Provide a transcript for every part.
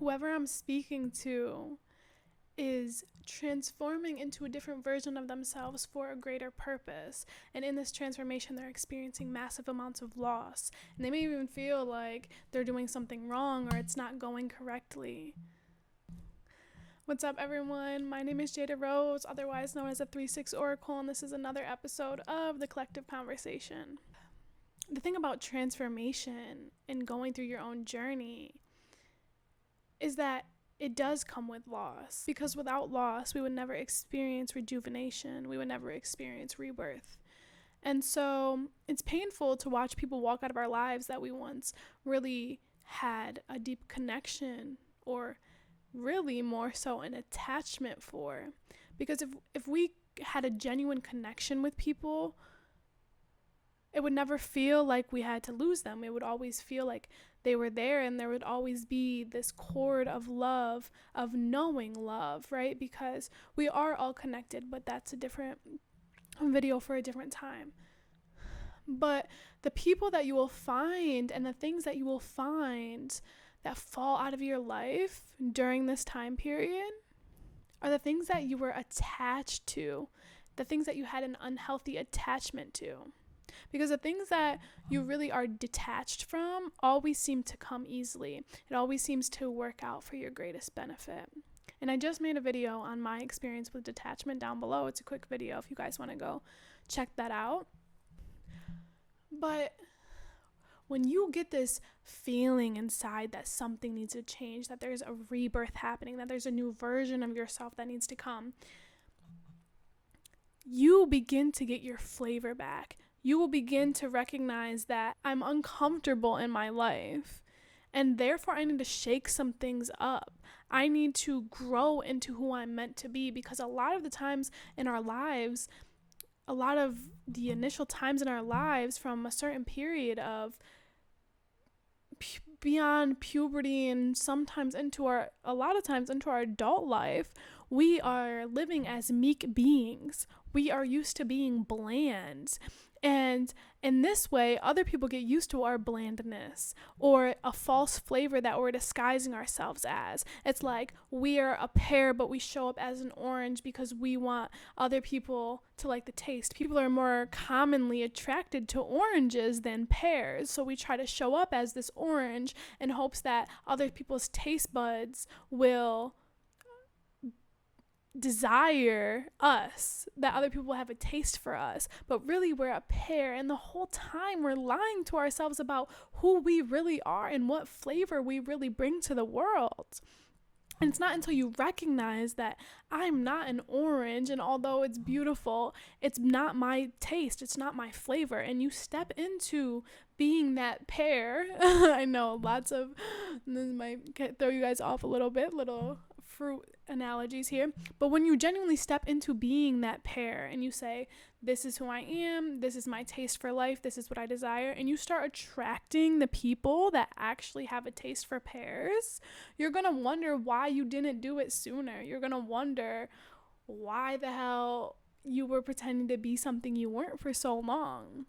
whoever I'm speaking to is transforming into a different version of themselves for a greater purpose. And in this transformation, they're experiencing massive amounts of loss. And they may even feel like they're doing something wrong or it's not going correctly. What's up, everyone? My name is Jaida Rose, otherwise known as a 3-6 Oracle, and this is another episode of The Collective Conversation. The thing about transformation and going through your own journey is that it does come with loss, because without loss, we would never experience rejuvenation. We would never experience rebirth. And so it's painful to watch people walk out of our lives that we once really had a deep connection, or really more so an attachment for. Because if we had a genuine connection with people, it would never feel like we had to lose them. It would always feel like they were there, and there would always be this cord of love, of knowing love, right? Because we are all connected, but that's a different video for a different time. But the people that you will find and the things that you will find that fall out of your life during this time period are the things that you were attached to, the things that you had an unhealthy attachment to. Because the things that you really are detached from always seem to come easily. It always seems to work out for your greatest benefit. And I just made a video on my experience with detachment down below. It's a quick video if you guys want to go check that out. But when you get this feeling inside that something needs to change, that there's a rebirth happening, that there's a new version of yourself that needs to come, you begin to get your flavor back. You will begin to recognize that I'm uncomfortable in my life, and therefore I need to shake some things up. I need to grow into who I'm meant to be, because a lot of the times in our lives, a lot of the initial times in our lives from a certain period of beyond puberty and a lot of times into our adult life, we are living as meek beings. We are used to being bland. And in this way, other people get used to our blandness, or a false flavor that we're disguising ourselves as. It's like we are a pear, but we show up as an orange because we want other people to like the taste. People are more commonly attracted to oranges than pears, so we try to show up as this orange in hopes that other people's taste buds will desire us, that other people have a taste for us. But really, we're a pear, and the whole time we're lying to ourselves about who we really are and what flavor we really bring to the world. And it's not until you recognize that I'm not an orange, and although it's beautiful, it's not my taste, it's not my flavor, and you step into being that pear. I know this might throw you guys off a little bit, little fruit analogies here, but when you genuinely step into being that pear and you say, this is who I am, this is my taste for life, this is what I desire, and you start attracting the people that actually have a taste for pears, you're gonna wonder why you didn't do it sooner. You're gonna wonder why the hell you were pretending to be something you weren't for so long.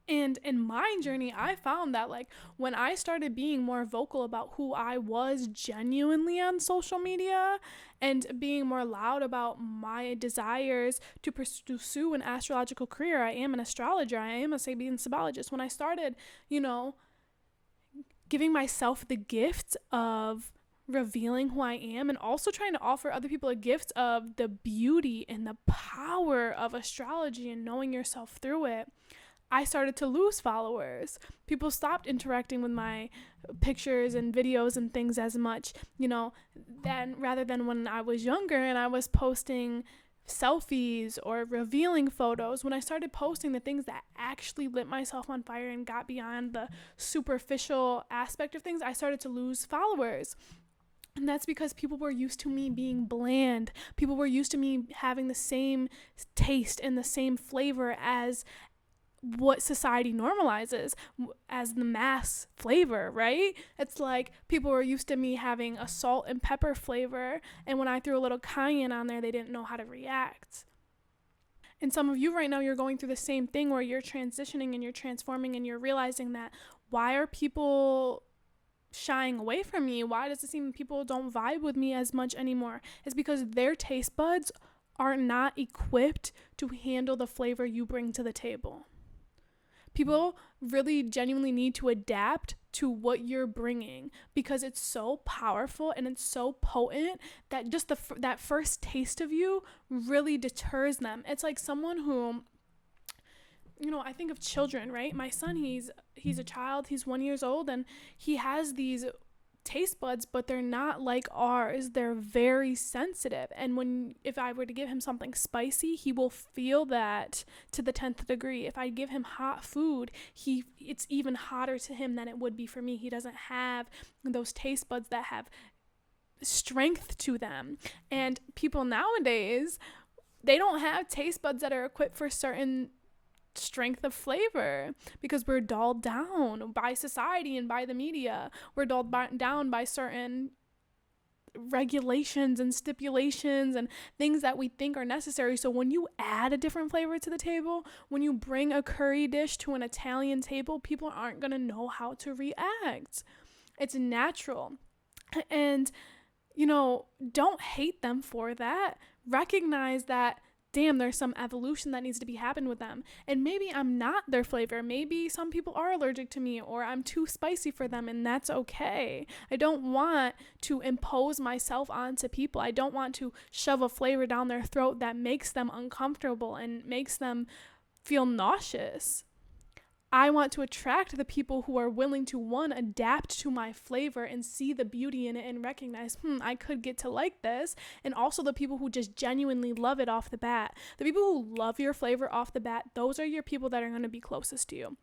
And in my journey, I found that when I started being more vocal about who I was genuinely on social media, and being more loud about my desires to pursue an astrological career, I am an astrologer, I am a Sabian symbologist. When I started, giving myself the gift of revealing who I am, and also trying to offer other people a gift of the beauty and the power of astrology and knowing yourself through it, I started to lose followers. People stopped interacting with my pictures and videos and things as much, than rather than when I was younger and I was posting selfies or revealing photos. When I started posting the things that actually lit myself on fire and got beyond the superficial aspect of things, I started to lose followers. And that's because people were used to me being bland. People were used to me having the same taste and the same flavor as what society normalizes as the mass flavor, right? It's like people were used to me having a salt and pepper flavor, and when I threw a little cayenne on there, they didn't know how to react. And some of you right now, you're going through the same thing where you're transitioning and you're transforming and you're realizing that why are people shying away from me? Why does it seem people don't vibe with me as much anymore? It's because their taste buds are not equipped to handle the flavor you bring to the table. People really genuinely need to adapt to what you're bringing because it's so powerful and it's so potent that just that first taste of you really deters them. It's like someone who, I think of children, right? My son, he's a child, he's 1 year old, and he has these taste buds, but they're not like ours. They're very sensitive, and if I were to give him something spicy, he will feel that to the 10th degree. If I give him hot food, it's even hotter to him than it would be for me. He doesn't have those taste buds that have strength to them. And people nowadays, they don't have taste buds that are equipped for certain strength of flavor because we're dulled down by society and by the media. We're dulled down by certain regulations and stipulations and things that we think are necessary. So when you add a different flavor to the table, when you bring a curry dish to an Italian table, people aren't going to know how to react. It's natural. And, don't hate them for that. Recognize that damn, there's some evolution that needs to be happened with them. And maybe I'm not their flavor. Maybe some people are allergic to me or I'm too spicy for them, and that's okay. I don't want to impose myself onto people. I don't want to shove a flavor down their throat that makes them uncomfortable and makes them feel nauseous. I want to attract the people who are willing to, one, adapt to my flavor and see the beauty in it and recognize, I could get to like this. And also the people who just genuinely love it off the bat. The people who love your flavor off the bat, those are your people that are going to be closest to you.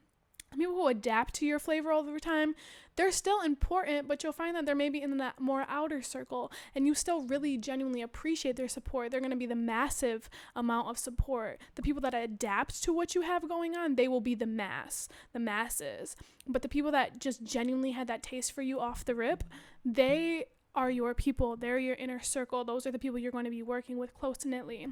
People who adapt to your flavor all the time, they're still important, but you'll find that they're maybe in that more outer circle, and you still really genuinely appreciate their support. They're going to be the massive amount of support. The people that adapt to what you have going on, they will be the masses. But the people that just genuinely had that taste for you off the rip, they are your people. They're your inner circle. Those are the people you're going to be working with close-knitly.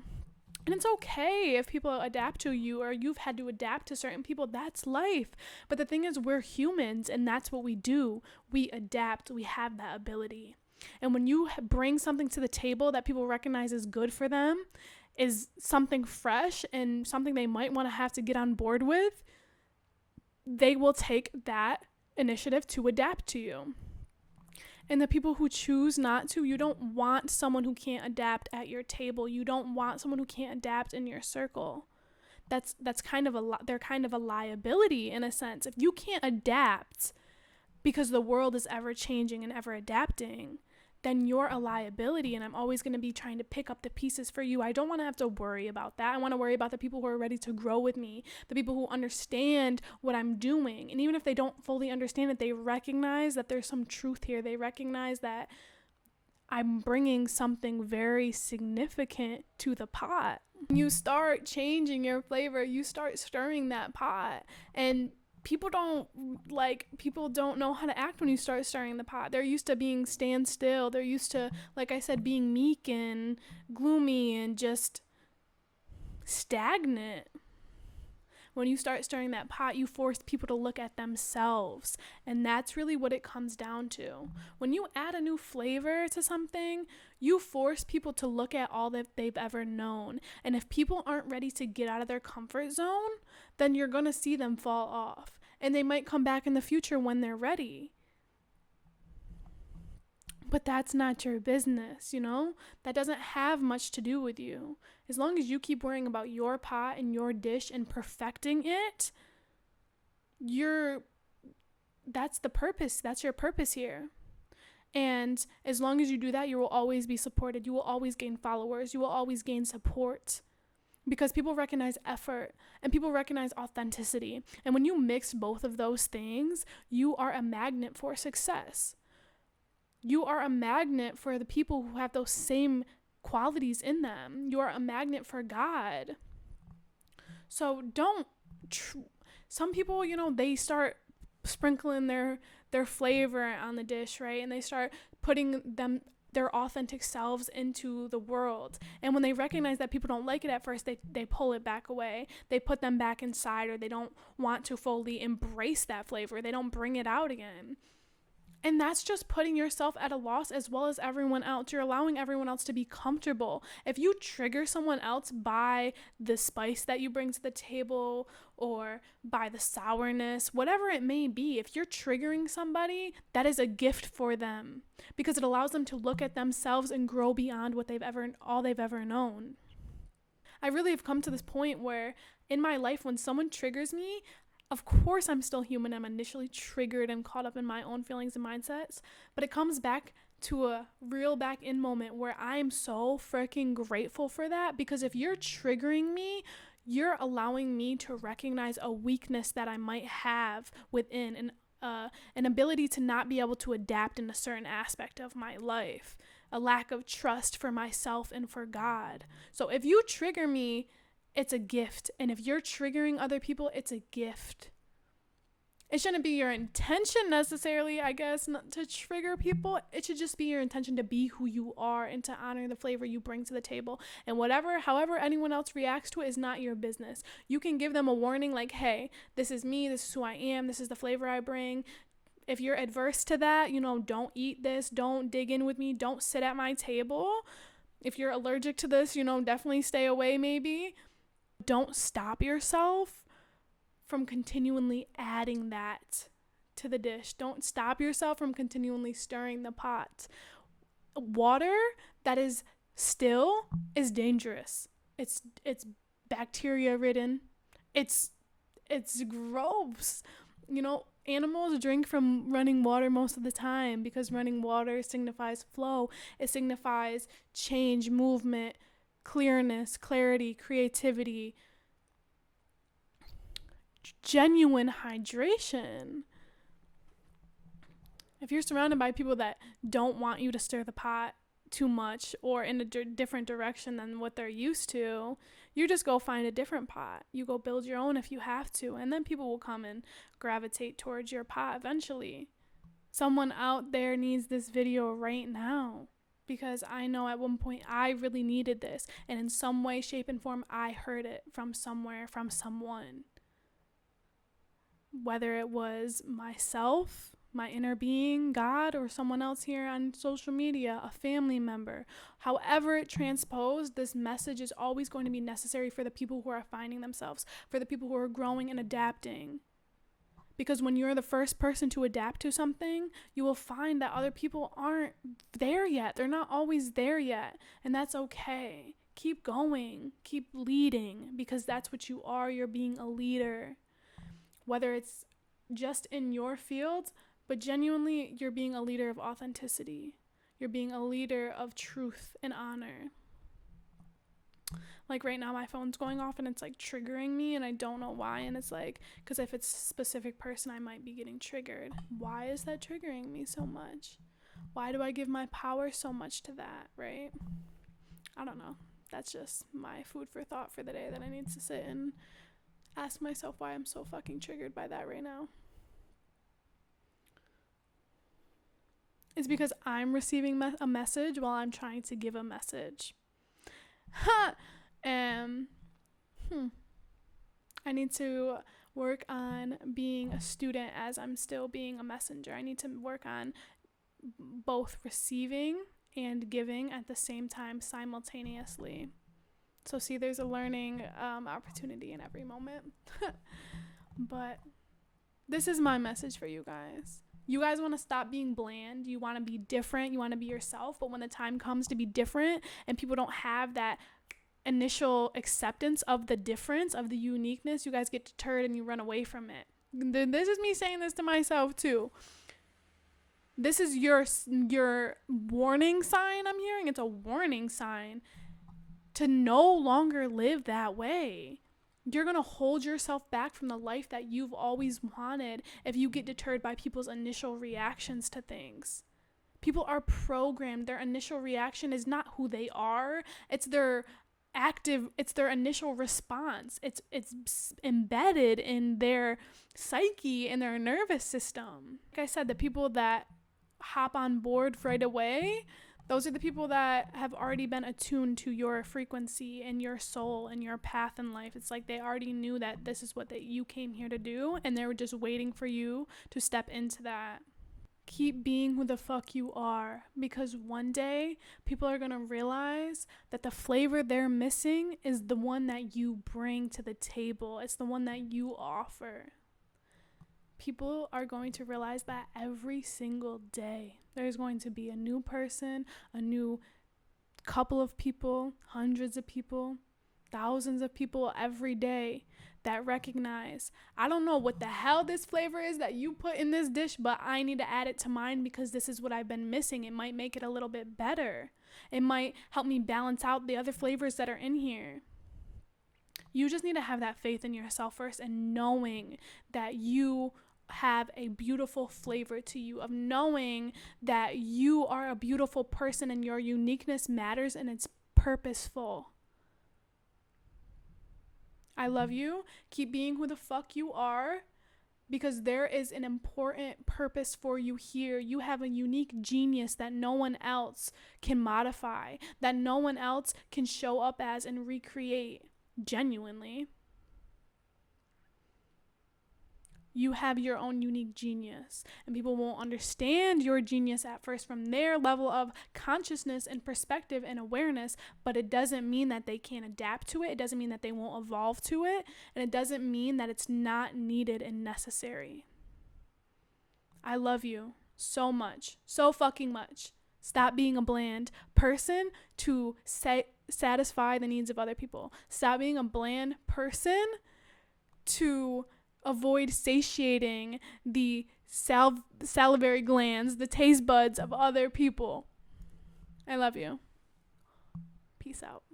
And it's okay if people adapt to you or you've had to adapt to certain people. That's life. But the thing is, we're humans, and that's what we do. We adapt. We have that ability. And when you bring something to the table that people recognize as good for them, is something fresh and something they might want to have to get on board with, they will take that initiative to adapt to you. And the people who choose not to, you don't want someone who can't adapt at your table. You don't want someone who can't adapt in your circle. That's kind of they're kind of a liability in a sense. If you can't adapt because the world is ever changing and ever adapting, then you're a liability, and I'm always going to be trying to pick up the pieces for you. I don't want to have to worry about that. I want to worry about the people who are ready to grow with me, the people who understand what I'm doing. And even if they don't fully understand it, they recognize that there's some truth here. They recognize that I'm bringing something very significant to the pot. You start changing your flavor, you start stirring that pot, and people don't know how to act when you start stirring the pot. They're used to being stand still. They're used to, like I said, being meek and gloomy and just stagnant. When you start stirring that pot, you force people to look at themselves. And that's really what it comes down to. When you add a new flavor to something, you force people to look at all that they've ever known. And if people aren't ready to get out of their comfort zone, then you're going to see them fall off. And they might come back in the future when they're ready. But that's not your business, That doesn't have much to do with you. As long as you keep worrying about your pot and your dish and perfecting it, that's the purpose. That's your purpose here. And as long as you do that, you will always be supported. You will always gain followers. You will always gain support. Because people recognize effort and people recognize authenticity. And when you mix both of those things, you are a magnet for success. You are a magnet for the people who have those same qualities in them. You are a magnet for God. So some people, they start sprinkling their flavor on the dish, right? And they start putting their authentic selves into the world. And when they recognize that people don't like it at first, they pull it back away. They put them back inside, or they don't want to fully embrace that flavor. They don't bring it out again. And that's just putting yourself at a loss as well as everyone else. You're allowing everyone else to be comfortable. If you trigger someone else by the spice that you bring to the table or by the sourness, whatever it may be, if you're triggering somebody, that is a gift for them because it allows them to look at themselves and grow beyond what all they've ever known. I really have come to this point where in my life, when someone triggers me, of course, I'm still human. I'm initially triggered and caught up in my own feelings and mindsets, but it comes back to a real back in moment where I am so freaking grateful for that, because if you're triggering me, you're allowing me to recognize a weakness that I might have within an ability to not be able to adapt in a certain aspect of my life, a lack of trust for myself and for God. So if you trigger me, it's a gift. And if you're triggering other people, it's a gift. It shouldn't be your intention necessarily, I guess, not to trigger people. It should just be your intention to be who you are and to honor the flavor you bring to the table. And however anyone else reacts to it is not your business. You can give them a warning like, hey, this is me, this is who I am, this is the flavor I bring. If you're adverse to that, don't eat this, don't dig in with me, don't sit at my table. If you're allergic to this, definitely stay away maybe. Don't stop yourself from continually adding that to the dish. Don't stop yourself from continually stirring the pot. Water that is still is dangerous. It's bacteria ridden. It's gross. Animals drink from running water most of the time because running water signifies flow. It signifies change, movement, clearness, clarity, creativity, genuine hydration. If you're surrounded by people that don't want you to stir the pot too much or in a different direction than what they're used to, you just go find a different pot. You go build your own if you have to, and then people will come and gravitate towards your pot eventually. Someone out there needs this video right now, because I know at one point I really needed this, and in some way, shape, and form, I heard it from somewhere, from someone. Whether it was myself, my inner being, God, or someone else here on social media, a family member. However it transposed, this message is always going to be necessary for the people who are finding themselves, for the people who are growing and adapting. Because when you're the first person to adapt to something, you will find that other people aren't there yet. They're not always there yet. And that's okay. Keep going. Keep leading, because that's what you are. You're being a leader. Whether it's just in your field, but genuinely, you're being a leader of authenticity. You're being a leader of truth and honor. Like right now, my phone's going off and it's like triggering me and I don't know why. And it's like, because if it's a specific person, I might be getting triggered. Why is that triggering me so much? Why do I give my power so much to that, right? I don't know. That's just my food for thought for the day, that I need to sit and ask myself why I'm so fucking triggered by that right now. It's because I'm receiving a message while I'm trying to give a message. I need to work on being a student as I'm still being a messenger. I need to work on both receiving and giving at the same time simultaneously. So see, there's a learning opportunity in every moment. But this is my message for you guys. You guys want to stop being bland. You want to be different. You want to be yourself. But when the time comes to be different and people don't have that initial acceptance of the difference, of the uniqueness, you guys get deterred and you run away from it. This is me saying this to myself too. This is your warning sign I'm hearing. It's a warning sign to no longer live that way. You're going to hold yourself back from the life that you've always wanted if you get deterred by people's initial reactions to things. People are programmed. Their initial reaction is not who they are. It's their initial response. It's embedded in their psyche and their nervous system. Like I said, the people that hop on board right away, those are the people that have already been attuned to your frequency and your soul and your path in life. It's like they already knew that this is what you came here to do, and they were just waiting for you to step into that. Keep being who the fuck you are, because one day people are going to realize that the flavor they're missing is the one that you bring to the table. It's the one that you offer. People are going to realize that every single day. There's going to be a new person, a new couple of people, hundreds of people, thousands of people every day that recognize, I don't know what the hell this flavor is that you put in this dish, but I need to add it to mine because this is what I've been missing. It might make it a little bit better. It might help me balance out the other flavors that are in here. You just need to have that faith in yourself first, and knowing that you have a beautiful flavor to you, of knowing that you are a beautiful person and your uniqueness matters and it's purposeful. I love you. Keep being who the fuck you are, because there is an important purpose for you here. You have a unique genius that no one else can modify, that no one else can show up as and recreate genuinely. You have your own unique genius, and people won't understand your genius at first from their level of consciousness and perspective and awareness, but it doesn't mean that they can't adapt to it. It doesn't mean that they won't evolve to it, and it doesn't mean that it's not needed and necessary. I love you so much, so fucking much. Stop being a bland person to satisfy the needs of other people. Stop being a bland person to avoid satiating the salivary glands, the taste buds of other people. I love you. Peace out.